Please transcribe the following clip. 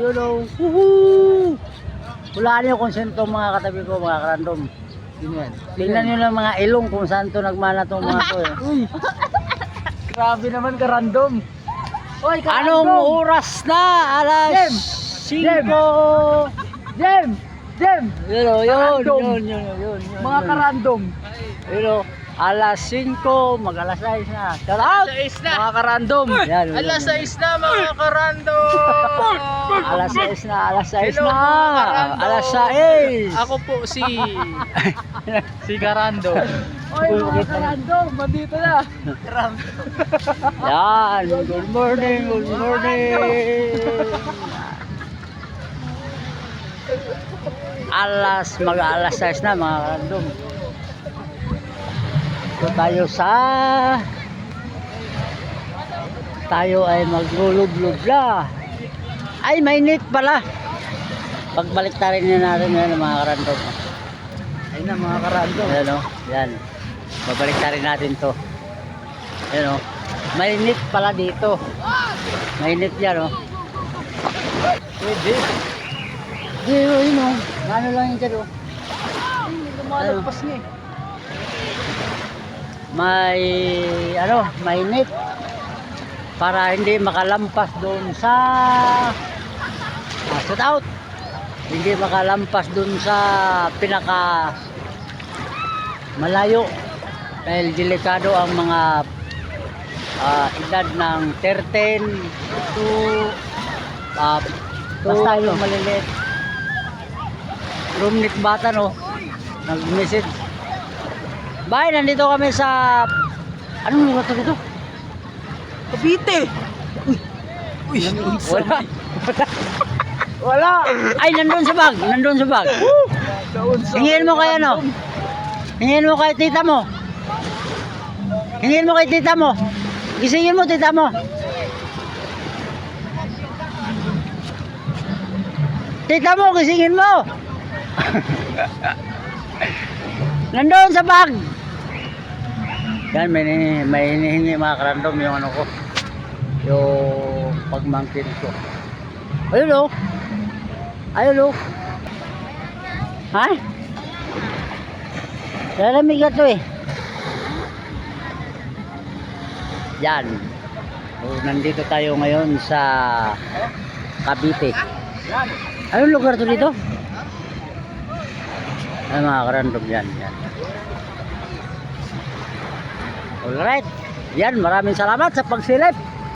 Yun o. Woohoo! Hulaan niyo kung sino itong mga katabi ko, mga karandom. Sino yan? Tingnan niyo lang mga ilong kung saan to nagmana itong mga to. Uy! Grabe naman ka random. Uy, Anong oras na? Alas 5. Jem! Jem! Yun o, yun. Karandom. Yun. Mga karandom. Yun o. Alas 5, mag-alas 6 na. Shout out! Mga karandom. Yan, yun, Alas yun. 6 na mga karandom! Alas 6 na, alas 6 Hello, na. mga karandom. Alas 6. Ako po si Karando. Uy, mga karandom. Bandito na. Yan, good morning, good morning. Mag-alas 6 na mga karandom. So tayo ay maglulublob na. Ay, mainit pala. Pagbalik tayo na natin yan mga karandom. Ayun na mga karandom. Ayan o, yan. Babalik tayo natin to. Ayan o. Mainit pala dito. Mainit yan o. Pwede. Di o, yun o. Ano lang yun dyan o. Lumalagpas niya eh. Mainit. Para hindi makalampas doon sa shout out. Hindi makalampas doon sa pinaka malayo dahil delikado ang mga edad ng 13 to basta yung maliliit. Rumnik bata no, nag-message. Bye, nandito kami sa anong lugar to dito? Cavite! Uy! Wala. Wala! Ay, nandun sa bag. Nandun sa bag. Hingin mo kay ano? Hingin mo kay tita mo. Hingin mo kay tita mo. Gisingin mo tita mo. Tita mo, gisingin mo. Nandun sa bag. Yan, may hinihingi mga karandom yung ano ko. Yung pagmangkin ko. Ayun o. Ayun o. Ha? Lalamig ka to eh. Yan. So, nandito tayo ngayon sa Cavite. Anong lugar to dito? Ay mga karandom yan. Alright. Yan, maraming salamat sa pagsilip.